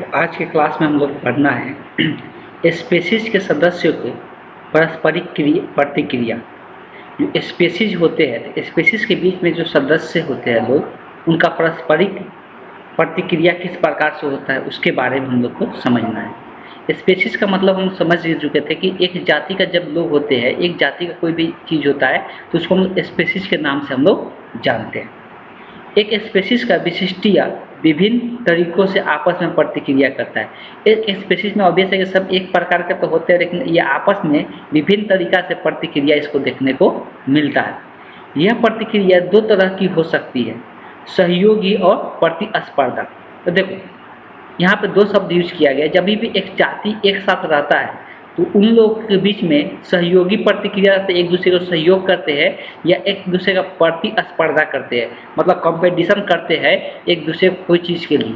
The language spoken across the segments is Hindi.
तो आज के क्लास में हम लोग पढ़ना है स्पेसीज के सदस्यों के पारस्परिक प्रतिक्रिया। जो स्पेसीज होते हैं तो स्पेसीज के बीच में जो सदस्य होते हैं लोग, उनका पारस्परिक प्रतिक्रिया किस प्रकार से होता है उसके बारे में हम लोग को समझना है। स्पेसीज का मतलब हम समझ चुके थे कि एक जाति का जब लोग होते हैं, एक जाति का कोई भी चीज़ होता है तो उसको हम स्पेसीज के नाम से हम लोग जानते हैं। एक स्पेसीज का विशिष्टिया विभिन्न तरीकों से आपस में प्रतिक्रिया करता है। एक स्पेसीज में ऑब्वियस है कि सब एक प्रकार के तो होते हैं, लेकिन ये आपस में विभिन्न तरीका से प्रतिक्रिया इसको देखने को मिलता है। यह प्रतिक्रिया दो तरह की हो सकती है, सहयोगी और प्रतिस्पर्धा। तो देखो यहाँ पे दो शब्द यूज किया गया। जब भी एक जाति एक साथ रहता है तो उन लोगों के बीच में सहयोगी प्रतिक्रिया रहती है, एक दूसरे को सहयोग करते हैं या एक दूसरे का प्रतिस्पर्धा करते हैं, मतलब कंपटीशन करते हैं एक दूसरे कोई चीज़ के लिए।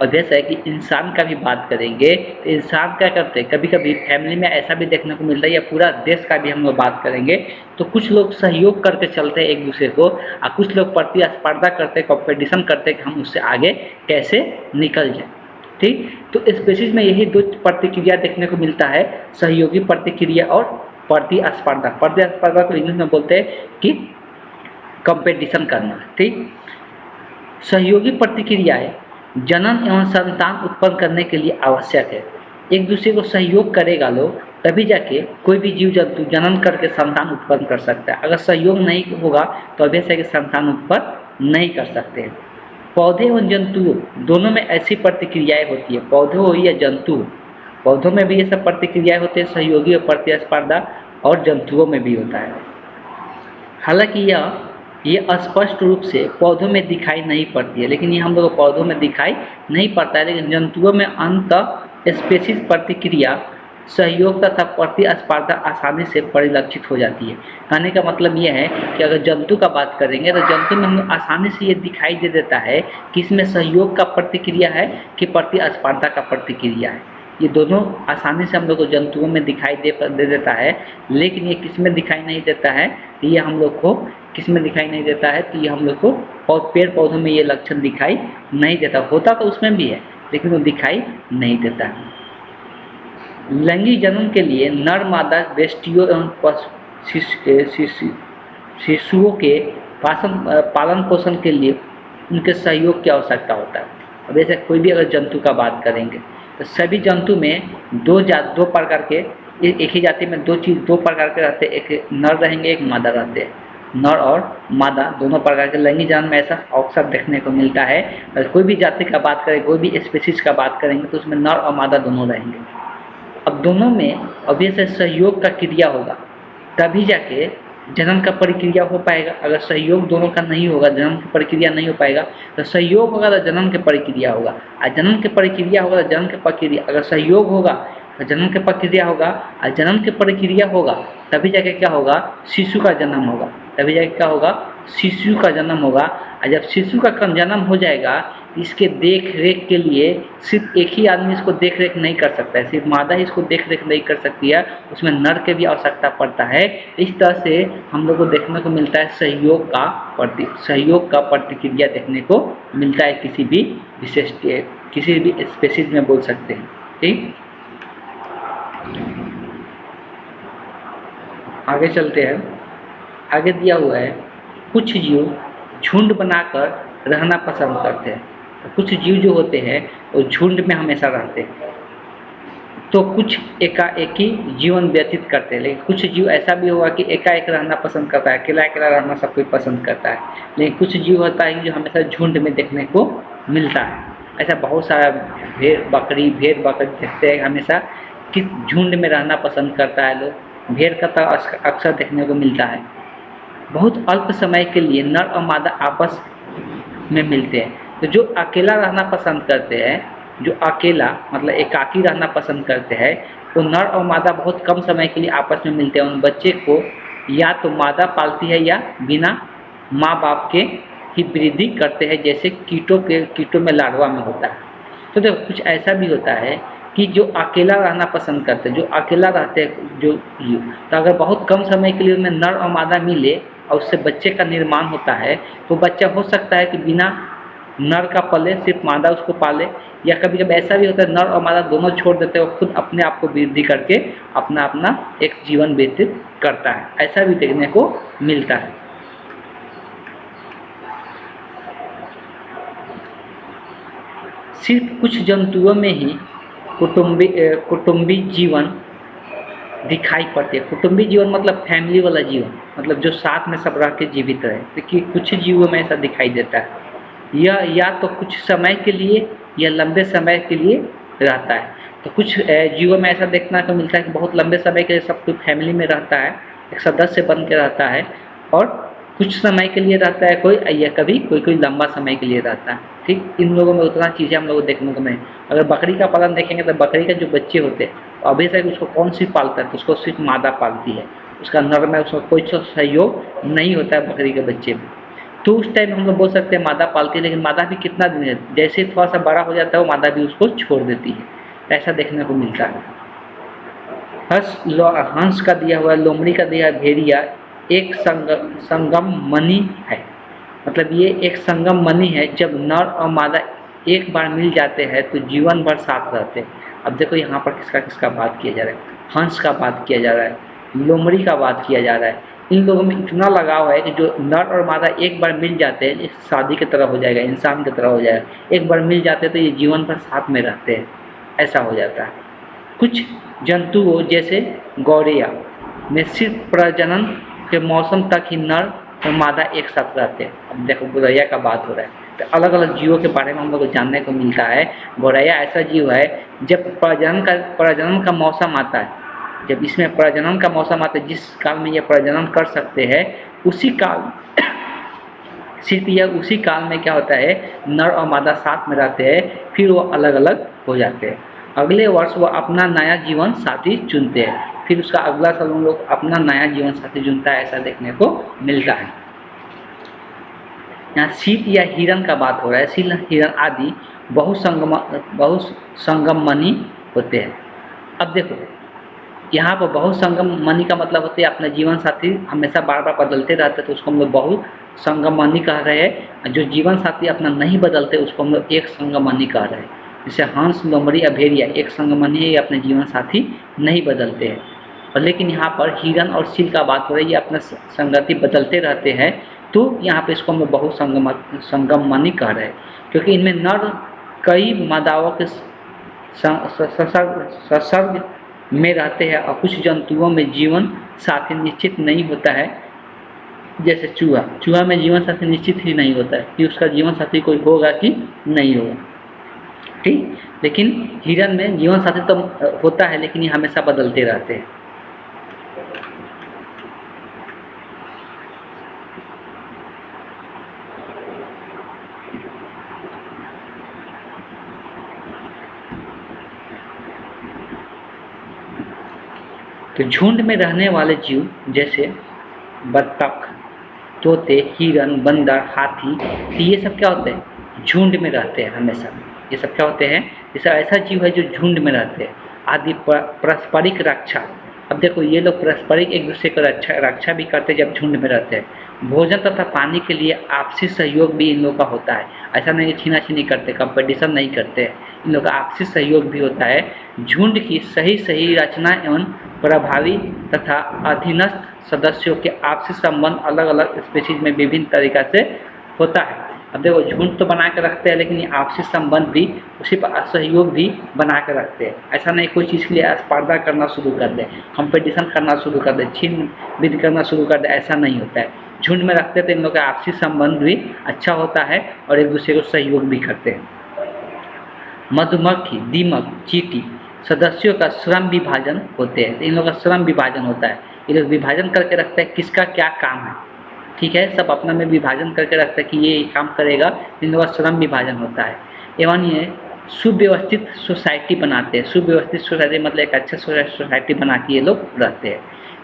और जैसा है कि इंसान का भी बात करेंगे तो इंसान क्या करते हैं, कभी कभी फैमिली में ऐसा भी देखने को मिलता है, या पूरा देश का भी हम लोग बात करेंगे तो कुछ लोग सहयोग करके चलते हैं एक दूसरे को, और कुछ लोग प्रतिस्पर्धा करते हैं, कंपटीशन करते हैं कि हम उससे आगे कैसे निकल जाए। ठीक, तो स्पेसीज में यही दो प्रतिक्रिया देखने को मिलता है, सहयोगी प्रतिक्रिया और प्रतिस्पर्धा। प्रतिस्पर्धा को इंग्लिश में बोलते हैं कि कंपटीशन करना। ठीक, सहयोगी प्रतिक्रियाएं जनन एवं संतान उत्पन्न करने के लिए आवश्यक है। एक दूसरे को सहयोग करेगा लोग तभी जाके कोई भी जीव जंतु जनन करके संतान उत्पन्न कर सकता है। अगर सहयोग नहीं होगा तो अवश्य है कि संतान उत्पन्न नहीं कर सकते हैं। पौधे एवं जंतुओं दोनों में ऐसी प्रतिक्रियाएं होती है, पौधे हो या जंतु, पौधों में भी ये सब प्रतिक्रियाएं होती है, सहयोगी और प्रतिस्पर्धा, और जंतुओं में भी होता है। हालांकि ये स्पष्ट रूप से पौधों में दिखाई नहीं पड़ती है, लेकिन ये हम लोग को पौधों में दिखाई नहीं पड़ता है, लेकिन जंतुओं में अंतः स्पेसीज प्रतिक्रिया सहयोग तथा प्रतिस्पर्धा आसानी से परिलक्षित हो जाती है। कहने का मतलब ये है कि अगर जंतु का बात करेंगे तो जंतु में हमें आसानी से ये दिखाई दे देता है कि इसमें सहयोग का प्रतिक्रिया है कि प्रतिस्पर्धा का प्रतिक्रिया है। ये दोनों आसानी से हम लोग को जंतुओं में दिखाई दे देता है, लेकिन ये किस में दिखाई नहीं देता है, तो ये हम लोग को किस में दिखाई नहीं देता है, तो ये हम लोग को और पेड़ पौधों में ये लक्षण दिखाई नहीं देता। होता तो उसमें भी है लेकिन वो दिखाई नहीं देता है। लैंगिक जनन के लिए नर मादा बेस्टियों एवं शिशुओं के पालन पोषण के लिए उनके सहयोग की आवश्यकता होता है। अब जैसे कोई भी अगर जंतु का बात करेंगे तो सभी जंतु में दो प्रकार के, एक ही जाति में दो प्रकार के रहते हैं, एक नर रहेंगे एक मादा रहते हैं। नर और मादा दोनों प्रकार के लैंगिक जनन में ऐसा अक्सर देखने को मिलता है। अगर कोई भी जाति का बात करें, कोई भी स्पीशीज का बात करेंगे तो उसमें नर और मादा दोनों रहेंगे। अब दोनों में ऑब्वियसली सहयोग का क्रिया होगा तभी जाके जनन का प्रक्रिया हो पाएगा। अगर सहयोग दोनों का नहीं होगा, जनन की प्रक्रिया नहीं हो पाएगा। तो सहयोग होगा तो जनन की प्रक्रिया होगा, और जनन की प्रक्रिया होगा तो जनन की प्रक्रिया। अगर सहयोग होगा तो जनन की प्रक्रिया होगा, और जनन की प्रक्रिया होगा तभी जाके क्या होगा, शिशु का जन्म होगा। तभी जाके क्या होगा, शिशु का जन्म होगा। और जब शिशु का जन्म हो जाएगा, इसके देख रेख के लिए सिर्फ एक ही आदमी इसको देख रेख नहीं कर सकता है, सिर्फ मादा ही इसको देख रेख नहीं कर सकती है, उसमें नर के भी आवश्यकता पड़ता है। इस तरह से हम लोग को देखने को मिलता है सहयोग का प्रतिक्रिया देखने को मिलता है किसी भी विशेष किसी भी स्पेसीज में बोल सकते हैं। ठीक, आगे चलते हैं। आगे दिया हुआ है कुछ जीव झुंड बनाकर रहना पसंद करते हैं। तो कुछ जीव जो होते हैं वो झुंड में हमेशा रहते हैं, तो कुछ एकाएकी जीवन व्यतीत करते हैं। लेकिन कुछ जीव ऐसा भी होगा कि एकाएक रहना पसंद करता है, अकेला अकेला रहना सब कोई पसंद करता है। लेकिन कुछ जीव होता है जो हमेशा झुंड में देखने को मिलता है। ऐसा बहुत सारा भेड़ बकरी देखते हैं हमेशा किस झुंड में रहना पसंद करता है लोग। भेड़ का तो अक्सर देखने को मिलता है। बहुत अल्प समय के लिए नर और मादा आपस में मिलते हैं। तो जो अकेला रहना पसंद करते हैं, जो अकेला मतलब एकाकी रहना पसंद करते हैं, तो नर और मादा बहुत कम समय के लिए आपस में मिलते हैं। उन बच्चे को या तो मादा पालती है या बिना माँ बाप के ही वृद्धि करते हैं, जैसे कीटों में लार्वा में होता है। तो देखो कुछ ऐसा भी होता है कि जो अकेला रहना पसंद करते हैं, जो अकेला रहते हैं जो जीव, तो अगर बहुत कम समय के लिए उनमें नर और मादा मिले और उससे बच्चे का निर्माण होता है, तो बच्चा हो सकता है कि बिना नर का पले, सिर्फ मादा उसको पाले, या कभी कभी ऐसा भी होता है नर और मादा दोनों छोड़ देते हैं, वो खुद अपने आप को वृद्धि करके अपना अपना एक जीवन व्यतीत करता है, ऐसा भी देखने को मिलता है। सिर्फ कुछ जंतुओं में ही कुटुंबी जीवन दिखाई पड़ती है। कुटुंबी जीवन मतलब फैमिली वाला जीवन, मतलब जो साथ में सब रह के जीवित रहे, देखिए कुछ जीवों में ऐसा दिखाई देता है। यह या तो कुछ समय के लिए या लंबे समय के लिए रहता है। तो कुछ जीवों में ऐसा देखने को मिलता है कि बहुत लंबे समय के लिए सब कोई फैमिली में रहता है, एक सदस्य बन के रहता है, और कुछ समय के लिए रहता है कोई, या कभी कोई कोई लंबा समय के लिए रहता है। ठीक, इन लोगों में उतना चीज़ें हम लोग को देखने को नहीं। अगर बकरी का पालन देखेंगे तो बकरी का जो बच्चे होते हैं, तो अभी से उसको कौन सी पालता है, तो उसको सिर्फ मादा पालती है, उसका नर में उसका कोई सहयोग नहीं होता है बकरी के बच्चे में। तो उस टाइम हम लोग बोल सकते हैं मादा पालती है, लेकिन मादा भी कितना दिन है, जैसे थोड़ा सा बड़ा हो जाता है वो मादा भी उसको छोड़ देती है, ऐसा देखने को मिलता है। हंस का दिया हुआ, लोमड़ी का दिया भेड़िया एक संगम मणि है, मतलब ये एक संगम मणि है। जब नर और मादा एक बार मिल जाते हैं तो जीवन भर साथ रहते हैं। अब देखो यहाँ पर किसका किसका बात किया जा रहा है, हंस का बात किया जा रहा है, लोमड़ी का बात किया जा रहा है। इन लोगों में इतना लगाव है कि जो नर और मादा एक बार मिल जाते हैं, एक शादी की तरह हो जाएगा, इंसान की तरह हो जाएगा, एक बार मिल जाते हैं तो ये जीवन भर साथ में रहते हैं, ऐसा हो जाता है। कुछ जंतुओं जैसे गौरैया में सिर्फ प्रजनन के मौसम तक ही नर और मादा एक साथ रहते हैं। अब देखो गौरैया का बात हो रहा है, तो अलग अलग जीवों के बारे में हम लोग को जानने को मिलता है। गौरैया ऐसा जीव है जब प्रजनन का मौसम आता है, जब इसमें प्रजनन का मौसम आता है, जिस काल में ये प्रजनन कर सकते हैं, उसी काल सिर्फ यह उसी काल में क्या होता है, नर और मादा साथ में रहते हैं, फिर वो अलग अलग हो जाते हैं। अगले वर्ष वो अपना नया जीवन साथी चुनते हैं, फिर उसका अगला साल उन लोग अपना नया जीवन साथी चुनता है, ऐसा देखने को मिलता है। यहाँ सीप या हिरण का बात हो रहा है। सील, हिरण आदि बहुसंगमनी होते हैं। अब देखो यहाँ पर बहुसंगमनी का मतलब होता है अपना जीवन साथी हमेशा बार बार बदलते रहते, तो उसको हम लोग बहुसंगमनी कह रहे हैं। जो जीवन साथी अपना नहीं बदलते उसको हम लोग एक संगमनी कह रहे हैं। जैसे हंस, लोमड़ी या भेड़िया एक संगमनी है, ये अपने जीवन साथी नहीं बदलते हैं। और लेकिन यहाँ पर हिरण और सील का बात हो रही है, ये अपना संगति बदलते रहते हैं, तो यहाँ पे इसको हम बहुसंगमनी कह रहे हैं, क्योंकि इनमें नर कई मादाओं के संसर्ग में रहते हैं, और कुछ जंतुओं में जीवन साथी निश्चित नहीं होता है। जैसे चूहा में जीवन साथी निश्चित ही नहीं होता है कि उसका जीवन साथी कोई होगा कि नहीं होगा, ठीक। लेकिन हिरण में जीवन साथी तो होता है, लेकिन ये हमेशा बदलते रहते हैं। तो झुंड में रहने वाले जीव जैसे बत्तख, तोते, हिरण, बंदर, हाथी, तो ये सब क्या होते हैं, झुंड में रहते हैं हमेशा। ये सब क्या होते हैं, जैसे ऐसा जीव है जो झुंड में रहते हैं। आदि पारस्परिक रक्षा, अब देखो ये लोग पारस्परिक एक दूसरे को रक्षा भी करते हैं जब झुंड में रहते हैं। भोजन तथा पानी के लिए आपसी सहयोग भी इन लोगों का होता है। ऐसा नहीं कि छीना-छीनी करते, कंपटीशन नहीं करते, इन लोगों का आपसी सहयोग भी होता है। झुंड की सही रचना एवं प्रभावी तथा अधीनस्थ सदस्यों के आपसी संबंध अलग अलग स्पीशीज में विभिन्न तरीका से होता है। अब देखो झुंड तो बना के रखते हैं, लेकिन ये आपसी संबंध भी, उसी पर सहयोग भी बना के रखते हैं। ऐसा नहीं कोई चीज़ के लिए स्पर्धा करना शुरू कर दे, कंपटीशन करना शुरू कर दे, छीन बिद करना शुरू कर दे, ऐसा नहीं होता है। झुंड में रखते तो इन लोगों का आपसी संबंध भी अच्छा होता है और एक दूसरे को सहयोग भी करते हैं। मधुमक्खी, दीमक, चींटी सदस्यों का श्रम विभाजन होते हैं। इन लोगों का श्रम विभाजन होता है, ये लोग विभाजन करके रखते हैं किसका क्या काम है, ठीक है, सब अपना में विभाजन करके रखते हैं कि ये काम करेगा, इन लोगों का श्रम विभाजन होता है। एवं ये सुव्यवस्थित सोसाइटी बनाते हैं। सुव्यवस्थित सोसाइटी मतलब एक अच्छा सोसाइटी बना के ये लोग रहते हैं।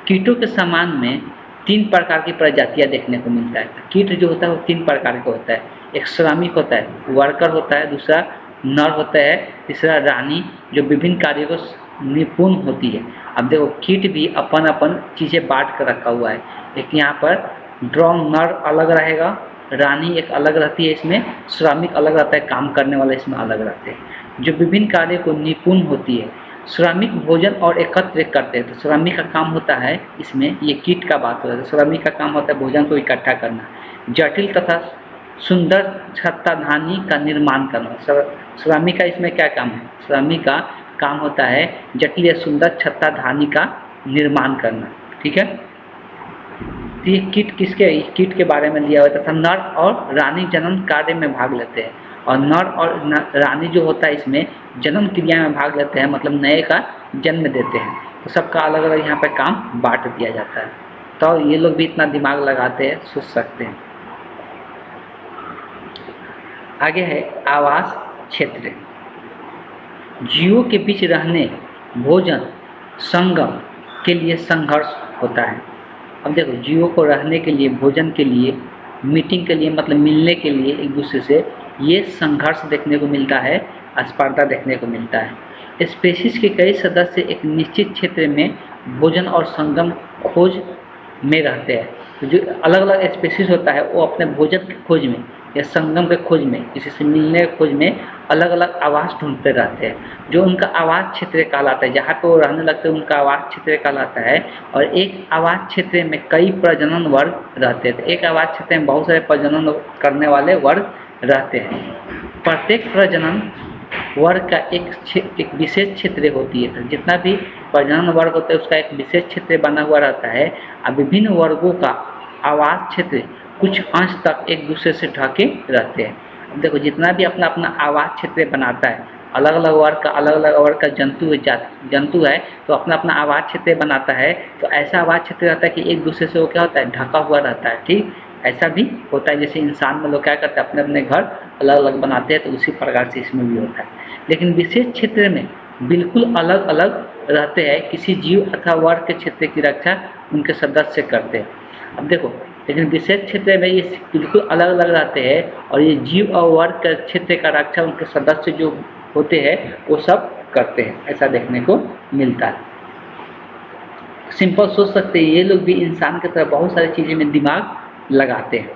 कीटों के समान में 3 प्रकार की प्रजातियां देखने को मिलता है। कीट जो होता है वो 3 प्रकार का होता है। एक श्रमिक होता है, वर्कर होता है, दूसरा नर होता है, तीसरा रानी जो विभिन्न कार्यों को निपुण होती है। अब देखो कीट भी अपन अपन चीज़ें बांट कर रखा हुआ है। एक यहाँ पर ड्रोन नर अलग रहेगा रानी एक अलग रहती है, इसमें श्रमिक अलग रहता है, काम करने वाला इसमें अलग रहते हैं। जो विभिन्न कार्य को निपुण होती है। श्रमिक भोजन और एकत्र करते हैं, तो श्रमिक का काम होता है, इसमें ये कीट का बात हो रहा है, श्रमिक का काम होता है भोजन को इकट्ठा करना। जटिल तथा सुंदर छत्ताधानी का निर्माण करना। श्रमिक का इसमें क्या काम है? श्रमिक का काम होता है जटिल या सुंदर छत्ताधानी का निर्माण करना। ठीक है, तो ये कीट के बारे में लिया हुआ तथा नर और रानी जन्म कार्य में भाग लेते हैं, और नर और रानी जो होता है इसमें जन्म क्रिया में भाग लेते हैं, मतलब नए का जन्म देते हैं। तो सबका अलग अलग यहाँ पे काम बांट दिया जाता है, तो ये लोग भी इतना दिमाग लगाते हैं, सोच सकते हैं। आगे है आवास क्षेत्र। जीवों के बीच रहने, भोजन, संगम के लिए संघर्ष होता है। अब देखो, जीवों को रहने के लिए, भोजन के लिए, मीटिंग के लिए, मतलब मिलने के लिए एक दूसरे से, ये संघर्ष देखने को मिलता है, स्पर्धा देखने को मिलता है। स्पीशीज के कई सदस्य एक निश्चित क्षेत्र में भोजन और संगम खोज में रहते हैं। तो जो अलग अलग स्पीशीज होता है वो अपने भोजन के खोज में या संगम के खोज में, किसी से मिलने के खोज में अलग अलग आवास ढूंढते रहते हैं, जो उनका आवास क्षेत्र कहलाता है। जहाँ पे वो रहने लगते हैं उनका आवास क्षेत्र कहलाता है। और एक आवास क्षेत्र में कई प्रजनन वर्ग रहते हैं, तो एक आवास क्षेत्र में बहुत सारे प्रजनन करने वाले वर्ग रहते हैं। प्रत्येक प्रजनन वर्ग का एक विशेष क्षेत्र होती है, तो जितना भी प्रजनन वर्ग होता है उसका एक विशेष क्षेत्र बना हुआ रहता है। अब विभिन्न वर्गों का आवास क्षेत्र कुछ अंश तक एक दूसरे से ढके रहते हैं। अब देखो, जितना भी अपना अपना आवास क्षेत्र बनाता है, अलग अलग वर्ग का जंतु है, तो अपना अपना आवास क्षेत्र बनाता है। तो ऐसा आवास क्षेत्र रहता है कि एक दूसरे से वो क्या होता है, ढका हुआ रहता है। ठीक ऐसा भी होता है, जैसे इंसान में लोग क्या करते हैं, अपने अपने घर अलग अलग बनाते हैं, तो उसी प्रकार से इसमें भी होता है। लेकिन विशेष क्षेत्र में बिल्कुल अलग अलग रहते हैं, किसी जीव अथवा वर्ग के क्षेत्र की रक्षा उनके सदस्य करते हैं। अब देखो, लेकिन विशेष क्षेत्र में ये बिल्कुल अलग अलग रहते हैं, और ये जीव और वर्ग के क्षेत्र का रक्षा उनके सदस्य जो होते हैं वो सब करते हैं, ऐसा देखने को मिलता है। सिंपल सोच सकते हैं, ये लोग भी इंसान की तरह बहुत सारी चीज़ें में दिमाग लगाते हैं।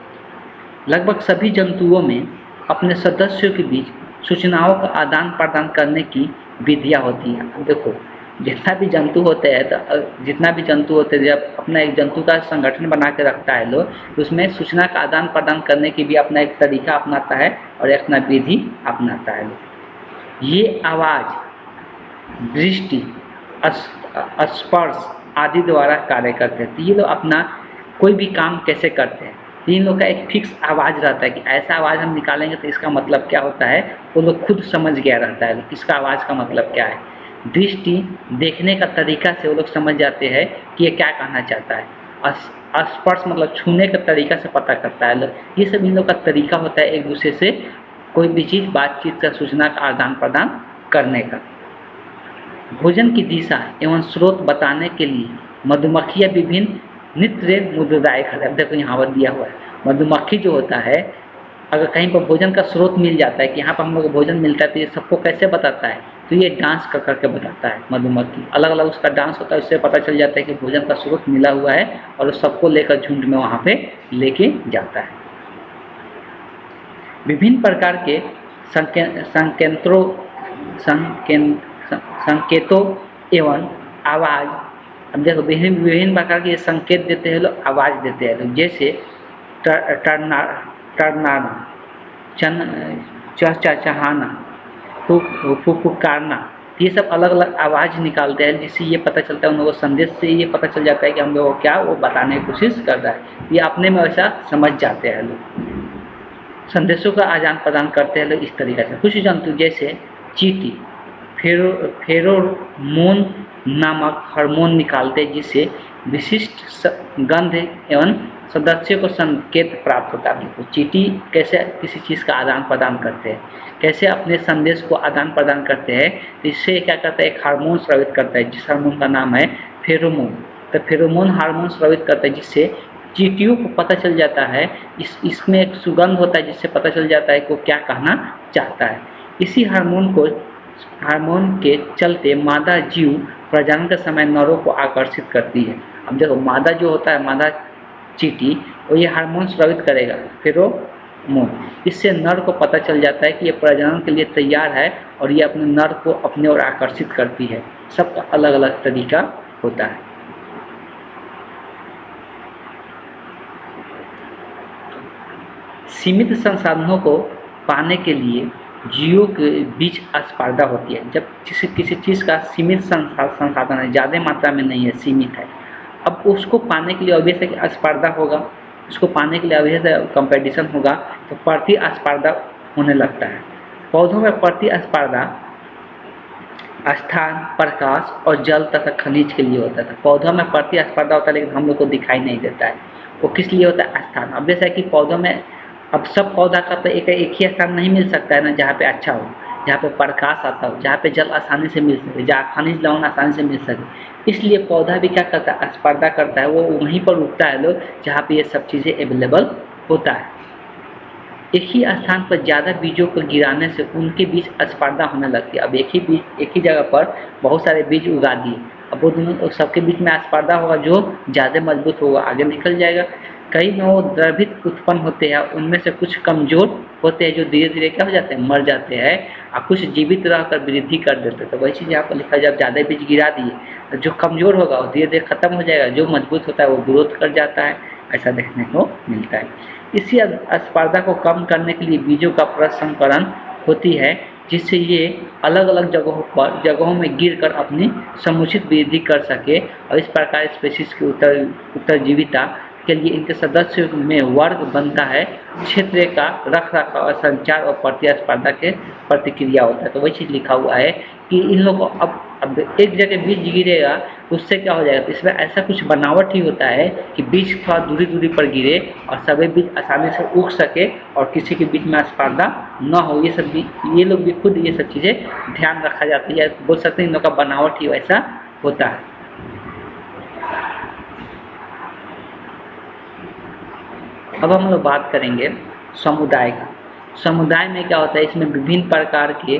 लगभग सभी जंतुओं में अपने सदस्यों के बीच सूचनाओं का आदान प्रदान करने की विधियाँ होती हैं। अब देखो, जितना भी जंतु होते हैं, जब अपना एक जंतु का संगठन बना के रखता है लोग, तो उसमें सूचना का आदान प्रदान करने की भी अपना एक तरीका अपनाता है और अपना विधि अपनाता है लोग। ये आवाज़, दृष्टि, स्पर्श आदि द्वारा कार्य करते हैं। तो ये लोग अपना कोई भी काम कैसे करते हैं, इन लोग का एक फिक्स आवाज़ रहता है कि ऐसा आवाज़ हम निकालेंगे तो इसका मतलब क्या होता है, वो लोग खुद समझ गया रहता है इसका आवाज़ का मतलब क्या है। दृष्टि, देखने का तरीका से वो लोग समझ जाते हैं कि ये क्या कहना चाहता है। स्पर्श मतलब छूने का तरीका से पता करता है लोग। ये सब इन लोग का तरीका होता है एक दूसरे से कोई भी चीज़, बातचीत का, सूचना का आदान प्रदान करने का। भोजन की दिशा एवं स्रोत बताने के लिए मधुमक्खियाँ विभिन्न नित्य मुद्राएं करते हैं। देखो यहाँ पर दिया हुआ है, मधुमक्खी जो होता है, अगर कहीं पर भोजन का स्रोत मिल जाता है कि यहाँ पर हम लोग को भोजन मिलता है, तो ये सबको कैसे बताता है, तो ये डांस कर करके बताता है। मधुमक्खी अलग अलग उसका डांस होता है, उससे पता चल जाता है कि भोजन का स्रोत मिला हुआ है, और सबको लेकर झुंड में वहाँ पे लेके जाता है। विभिन्न प्रकार के संकेतों एवं आवाज़। अब देखो, विभिन्न प्रकार के संकेत देते हैं लोग, आवाज़ देते हैं लोग, जैसे टरनाना, चहचहाना, फुफुकारना। ये सब अलग अलग आवाज़ निकालते हैं, जिससे ये पता चलता है उन लोगों को, संदेश से ये पता चल जाता है कि हम लोगों को क्या वो बताने की कोशिश कर रहा है। ये अपने में वैसा समझ जाते हैं लोग, संदेशों का आदान प्रदान करते हैं लोग इस तरीके से। कुछ जंतु जैसे चींटी फेरोमोन नामक हार्मोन निकालते हैं, जिससे विशिष्ट गंध एवं सदस्यों को संकेत प्राप्त होता है। तो चींटी कैसे किसी चीज़ का आदान प्रदान करते हैं, कैसे अपने संदेश को आदान प्रदान करते हैं, तो इससे क्या करता है, एक हार्मोन स्रावित करता है, जिस हार्मोन का नाम है फेरोमोन। तो फेरोमोन हार्मोन स्रावित करता है, जिससे चींटियों को पता चल जाता है, इसमें एक सुगंध होता है, जिससे पता चल जाता है कि वो क्या कहना चाहता है। इसी हार्मोन के चलते मादा जीव प्रजनन के समय नरों को आकर्षित करती है। अब देखो, मादा जो होता है, मादा चींटी, और ये हार्मोन स्रावित करेगा, फेरोमोन। इससे नर को पता चल जाता है कि ये प्रजनन के लिए तैयार है और ये अपने नर को अपने ओर आकर्षित करती है। सबका अलग अलग तरीका होता है। सीमित संसाधनों को पाने के लिए जीवों के बीच स्पर्धा होती है। जब किसी चीज़ का सीमित संसाधन है, ज़्यादा मात्रा में नहीं है, सीमित है, अब उसको पाने के लिए ऑब्वियस है कि स्पर्धा होगा, उसको पाने के लिए ऑब्वियस है कंपटीशन होगा, तो प्रतिस्पर्धा होने लगता है। पौधों में प्रतिस्पर्धा स्थान, प्रकाश और जल तथा खनिज के लिए होता था। पौधों में प्रतिस्पर्धा होता है लेकिन हम लोग को दिखाई नहीं देता है। वो किस लिए होता है? स्थान। अब जैसा कि पौधों में अब सब पौधा का तो एक ही स्थान नहीं मिल सकता है ना, जहाँ पे अच्छा हो, जहाँ पे प्रकाश आता हो, जहाँ पे जल आसानी से मिल सके, जहाँ खनिज लवण आसानी से मिल सके। इसलिए पौधा भी क्या करता है? स्पर्धा करता है। वो वहीं पर उगता है लोग जहाँ पे ये सब चीज़ें अवेलेबल होता है। एक ही स्थान पर ज़्यादा बीजों को गिराने से उनके बीच स्पर्धा होने लगती है। अब एक ही जगह पर बहुत सारे बीज उगा दिए, अब वो दोनों सबके बीच में स्पर्धा होगा, जो ज़्यादा मजबूत होगा आगे निकल जाएगा। कई नवद्रवित उत्पन्न होते हैं, उनमें से कुछ कमज़ोर होते हैं जो धीरे धीरे क्या हो जाते हैं? मर जाते हैं, और कुछ जीवित रहकर वृद्धि कर देते हैं। तो वही चीज़ यहाँ पर लिखा, जब ज़्यादा बीज गिरा दिए तो जो कमज़ोर होगा वो धीरे धीरे खत्म हो जाएगा, जो मजबूत होता है वो ग्रोथ कर जाता है। ऐसा देखने को मिलता है। इसी स्पर्धा को कम करने के लिए बीजों का प्रसंकरण होती है, जिससे ये अलग अलग जगहों में गिरकर अपनी समुचित वृद्धि कर सके, और इस प्रकार स्पीशीज की उत्तरजीविता के लिए इनके सदस्यों में वर्ग बनता है। क्षेत्र का रखरखाव और संचार और प्रतिस्पर्धा के प्रतिक्रिया होता है। तो वही चीज़ लिखा हुआ है कि इन लोगों को अब एक जगह बीज गिरेगा तो उससे क्या हो जाएगा? तो इसमें ऐसा कुछ बनावट ही होता है कि बीज थोड़ा दूरी पर गिरे और सभी बीज आसानी से उग सके और किसी के बीच में स्पर्धा न हो। ये लोग भी खुद ये सब चीज़ें ध्यान रखा जाता है, बोल सकते हैं इन लोग का बनावट ही वैसा होता है। अब हम लोग बात करेंगे समुदाय का। समुदाय में क्या होता है? इसमें विभिन्न प्रकार के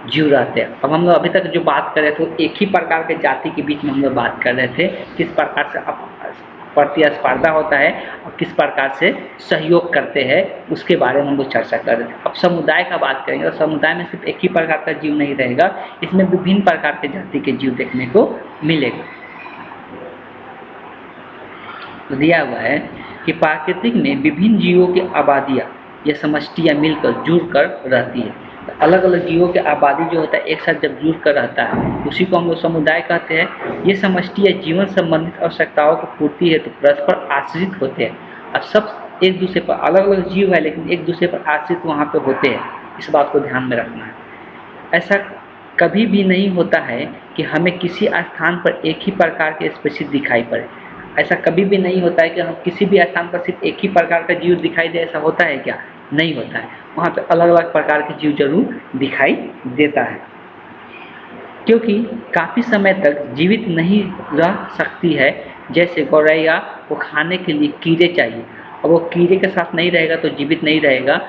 जीव रहते हैं। अब हम लोग अभी तक जो बात कर रहे थे वो एक ही प्रकार के जाति के बीच में हम लोग बात कर रहे थे, किस प्रकार से प्रतिस्पर्धा होता है और किस प्रकार से सहयोग करते हैं, उसके बारे में हम लोग चर्चा कर रहे थे। अब समुदाय का बात करेंगे, और समुदाय में सिर्फ एक ही प्रकार का जीव नहीं रहेगा, इसमें विभिन्न प्रकार के जाति के जीव देखने को मिलेगा। तो दिया हुआ है कि प्राकृतिक में विभिन्न जीवों की आबादियाँ या समष्टियाँ मिलकर जुड़कर रहती है। तो अलग अलग जीवों की आबादी जो होता है एक साथ जब जुड़ कर रहता है, उसी को हम लोग समुदाय कहते हैं। ये समष्टियाँ जीवन संबंधित आवश्यकताओं को पूर्ति हेतु परस्पर आश्रित होते हैं। अब सब एक दूसरे पर, अलग अलग जीव है लेकिन एक दूसरे पर आश्रित वहाँ पे होते हैं, इस बात को ध्यान में रखना है। ऐसा कभी भी नहीं होता है कि हमें किसी स्थान पर एक ही प्रकार के स्पीशीज दिखाई पड़े। ऐसा कभी भी नहीं होता है कि हम किसी भी स्थान पर सिर्फ एक ही प्रकार का जीव दिखाई दे, ऐसा होता है क्या? नहीं होता है। वहाँ पे अलग अलग प्रकार के जीव जरूर दिखाई देता है, क्योंकि काफ़ी समय तक जीवित नहीं रह सकती है। जैसे गौरैया को खाने के लिए कीड़े चाहिए, और वो कीड़े के साथ नहीं रहेगा तो जीवित नहीं रहेगा।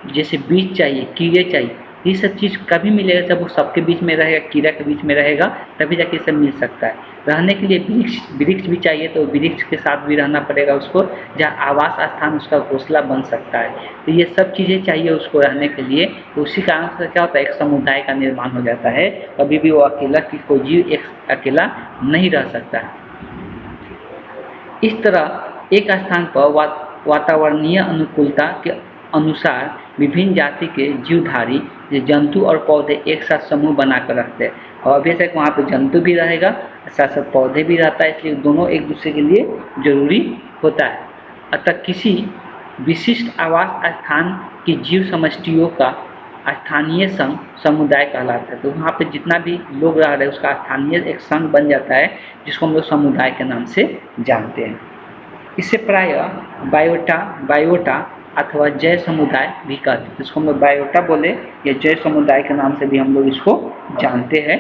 जैसे बीज चाहिए, कीड़े चाहिए, ये सब चीज़ कभी मिलेगा जब वो सबके बीच में रहेगा, कीड़ा के बीच में रहेगा, तभी जाके ये सब मिल सकता है। रहने के लिए वृक्ष भी चाहिए, तो वृक्ष के साथ भी रहना पड़ेगा उसको, जहाँ आवास स्थान उसका घोंसला बन सकता है। तो ये सब चीज़ें चाहिए उसको रहने के लिए। तो उसी कारण से क्या होता है? एक समुदाय का निर्माण हो जाता है। कभी भी वो अकेला कोई जीव एक अकेला नहीं रह सकता है। इस तरह एक स्थान पर वातावरणीय अनुकूलता के अनुसार विभिन्न जाति के जीवधारी जंतु और पौधे एक साथ समूह बनाकर रखते हैं। और अभी तक वहाँ पे जंतु भी रहेगा, साथ साथ पौधे भी रहता है, इसलिए दोनों एक दूसरे के लिए जरूरी होता है। अतः किसी विशिष्ट आवास स्थान की जीव समष्टियों का स्थानीय संघ समुदाय कहलाता है। तो वहाँ पे जितना भी लोग रह रहे हैं उसका स्थानीय एक संघ बन जाता है, जिसको हम लोग समुदाय के नाम से जानते हैं। इससे प्रायः बायोटा अथवा जय समुदाय भी कहते हैं। इसको हम लोग बायोटा बोले या जय समुदाय के नाम से भी हम लोग इसको जानते हैं।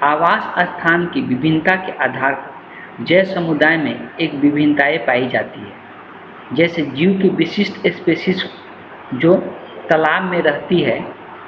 आवास स्थान की विभिन्नता के आधार पर जय समुदाय में एक विभिन्नताएं पाई जाती है। जैसे जीव की विशिष्ट स्पीशीज जो तालाब में रहती है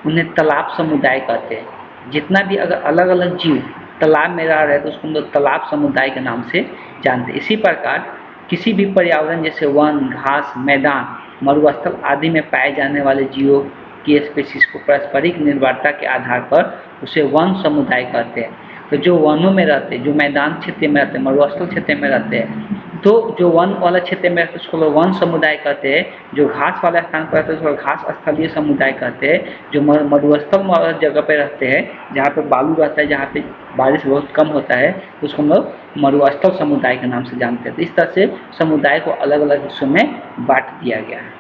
उन्हें तालाब समुदाय कहते हैं। जितना भी अगर अलग अलग जीव तालाब में रह रहे हैं तो उसको हम लोग तालाब समुदाय के नाम से जानते हैं। इसी प्रकार किसी भी पर्यावरण जैसे वन, घास, मैदान, मरुस्थल आदि में पाए जाने वाले जीवों की स्पीशीज को पारस्परिक निर्भरता के आधार पर उसे वन समुदाय कहते हैं। तो जो वनों में रहते हैं, जो मैदान क्षेत्र में रहते हैं, मरुस्थल क्षेत्र में रहते हैं, तो जो वन वाला क्षेत्र में रहते हैं उसको लोग वन समुदाय कहते हैं। जो घास वाला स्थान पर रहते हैं उसको घास स्थलीय समुदाय कहते हैं। जो मरुस्थल वाला जगह पर रहते हैं, जहाँ पे बालू रहता है, जहाँ पे बारिश बहुत कम होता है, उसको हम लोग मरुस्थल समुदाय के नाम से जानते हैं। तो इस तरह से समुदाय को अलग अलग हिस्सों में बांट दिया गया है।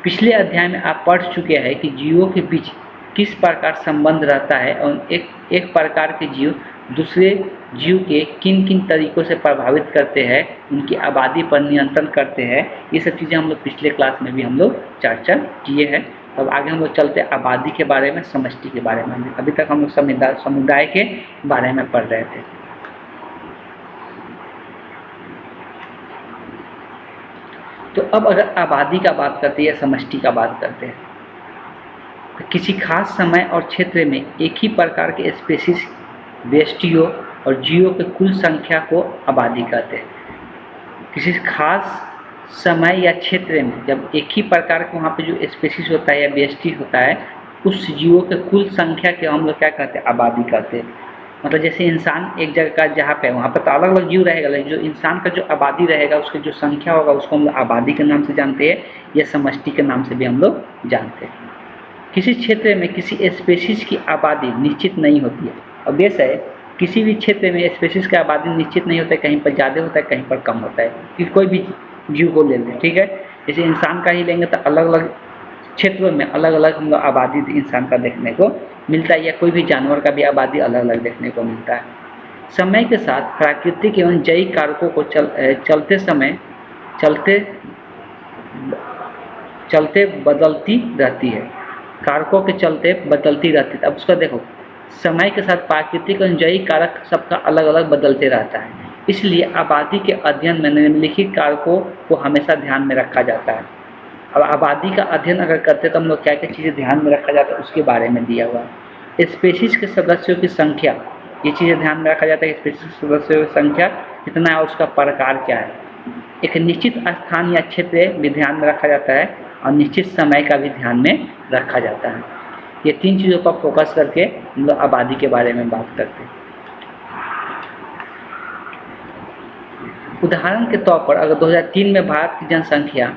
पिछले अध्याय में आप पढ़ चुके हैं कि जीवों के बीच किस प्रकार संबंध रहता है और एक प्रकार के जीव दूसरे जीव के किन किन तरीकों से प्रभावित करते हैं, उनकी आबादी पर नियंत्रण करते हैं। ये सब चीज़ें हम लोग पिछले क्लास में भी हम लोग चर्चा किए हैं। अब आगे हम लोग चलते हैं आबादी के बारे में, समष्टि के बारे में। अभी तक हम लोग समुदाय के बारे में पढ़ रहे थे। तो अब अगर आबादी का बात करते हैं या समष्टि का बात करते हैं, तो किसी खास समय और क्षेत्र में एक ही प्रकार के स्पीशीज, व्यष्टियों और जीवों के कुल संख्या को आबादी कहते हैं। किसी खास समय या क्षेत्र में जब एक ही प्रकार के वहाँ पे जो स्पीशीज होता है या व्यष्टि होता है, उस जीवों के कुल संख्या के हम लोग क्या कहते हैं? आबादी कहते हैं। मतलब जैसे इंसान एक जगह का जहाँ पे वहाँ पर तो अलग अलग जीव रहेगा, लेकिन जो इंसान का जो आबादी रहेगा उसकी जो संख्या होगा उसको हम लोग आबादी के नाम से जानते हैं या समष्टि के नाम से भी हम लोग जानते हैं। किसी क्षेत्र में किसी स्पीशीज की आबादी निश्चित नहीं होती है। ऑब्वियस है, किसी भी क्षेत्र में स्पीशीज की आबादी निश्चित नहीं होता है, कहीं पर ज़्यादा होता है, कहीं पर कम होता है। कि कोई भी जीव को ले लें, ठीक है, जैसे इंसान का ही लेंगे तो अलग अलग क्षेत्रों में अलग अलग हम लोग आबादी इंसान का देखने को मिलता है, या कोई भी जानवर का भी आबादी अलग अलग देखने को मिलता है। समय के साथ प्राकृतिक एवं जैविक कारकों को चलते बदलती रहती है। कारकों के चलते बदलती रहती है। अब उसका देखो, समय के साथ प्राकृतिक और जैविक कारक सबका अलग अलग बदलते रहता है, इसलिए आबादी के अध्ययन में निम्नलिखित कारकों को हमेशा ध्यान में रखा जाता है। अब आबादी का अध्ययन अगर करते तो हम लोग क्या क्या चीज़ें ध्यान में रखा जाता है उसके बारे में दिया हुआ है। स्पीशीज के सदस्यों की संख्या, ये चीज़ें ध्यान में रखा जाता है कि स्पीशीज के सदस्यों की संख्या कितना है और उसका प्रकार क्या है। एक निश्चित स्थान या क्षेत्र भी ध्यान में रखा जाता है और निश्चित समय का भी ध्यान में रखा जाता है। ये तीन चीज़ों पर फोकस करके हम लोग आबादी के बारे में बात करते हैं। उदाहरण के तौर पर अगर 2003 में भारत की जनसंख्या,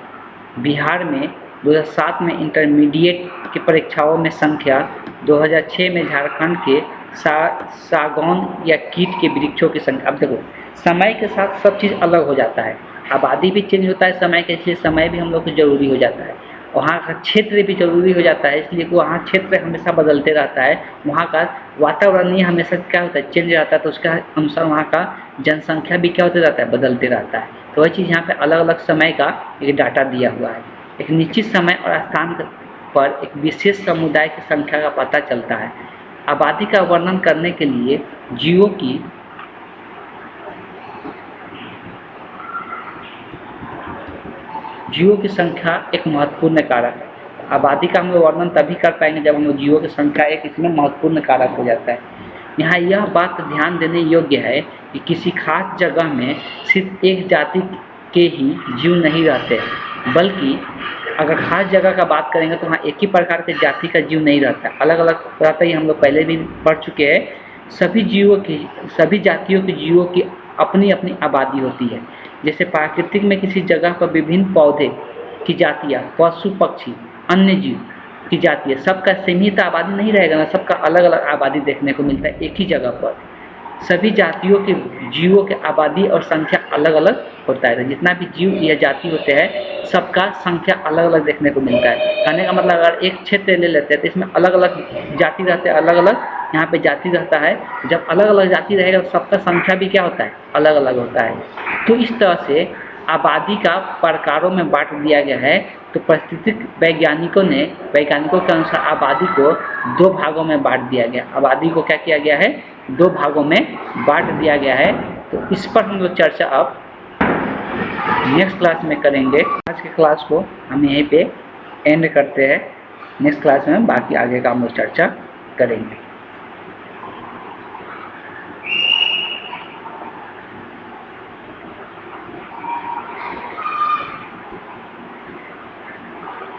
बिहार में 2007 में इंटरमीडिएट की परीक्षाओं में संख्या, 2006 में झारखंड के सागौन या कीट के वृक्षों की संख्या। अब देखो, समय के साथ सब चीज़ अलग हो जाता है, आबादी भी चेंज होता है समय के, इसलिए समय भी हम लोग को जरूरी हो जाता है। वहाँ का क्षेत्र भी जरूरी हो जाता है, इसलिए वहाँ क्षेत्र हमेशा बदलते रहता है। वहाँ का वातावरण ही हमेशा क्या होता है? चेंज रहता है, तो उसका अनुसार वहाँ का जनसंख्या भी क्या होते रहता है? बदलते रहता है। तो वह चीज़ यहाँ पे अलग अलग समय का एक डाटा दिया हुआ है। एक निश्चित समय और स्थान पर एक विशेष समुदाय की संख्या का पता चलता है। आबादी का वर्णन करने के लिए जीवों की संख्या एक महत्वपूर्ण कारक है। आबादी का हम लोग वर्णन तभी कर पाएंगे जब हम लोग जीवों की संख्या एक इसमें महत्वपूर्ण कारक हो जाता है। यहाँ यह बात ध्यान देने योग्य है कि किसी खास जगह में सिर्फ एक जाति के ही जीव नहीं रहते, बल्कि अगर खास जगह का बात करेंगे तो वहाँ एक ही प्रकार के जाति का जीव नहीं रहता, अलग अलग रहता है। हम लोग पहले भी पढ़ चुके हैं। सभी जातियों के जीवों की अपनी अपनी आबादी होती है। जैसे प्राकृतिक में किसी जगह पर विभिन्न पौधे की जातियाँ, पशु पक्षी, अन्य जीव की जातियाँ, सबका सीमित आबादी नहीं रहेगा ना, सबका अलग अलग आबादी देखने को मिलता है एक ही जगह पर। सभी जातियों के जीवों की आबादी और संख्या अलग अलग होता है। जितना भी जीव या जाति होते हैं सबका संख्या अलग अलग देखने को मिलता है। कहने का मतलब अगर एक क्षेत्र ले लेते हैं तो इसमें अलग अलग जाति रहते हैं, अलग अलग यहाँ पे जाति रहता है। जब अलग अलग जाति रहेगा तो सबका संख्या भी क्या होता है? अलग अलग होता है। तो इस तरह से आबादी का प्रकारों में बांट दिया गया है। तो परिस्थितिक वैज्ञानिकों के अनुसार आबादी को दो भागों में बांट दिया गया। आबादी को क्या किया गया है? दो भागों में बांट दिया गया है। तो इस पर हम लोग चर्चा अब नेक्स्ट क्लास में करेंगे। आज के क्लास को हम यहीं पे एंड करते हैं। नेक्स्ट क्लास में बाकी आगे का हम लोग चर्चा करेंगे।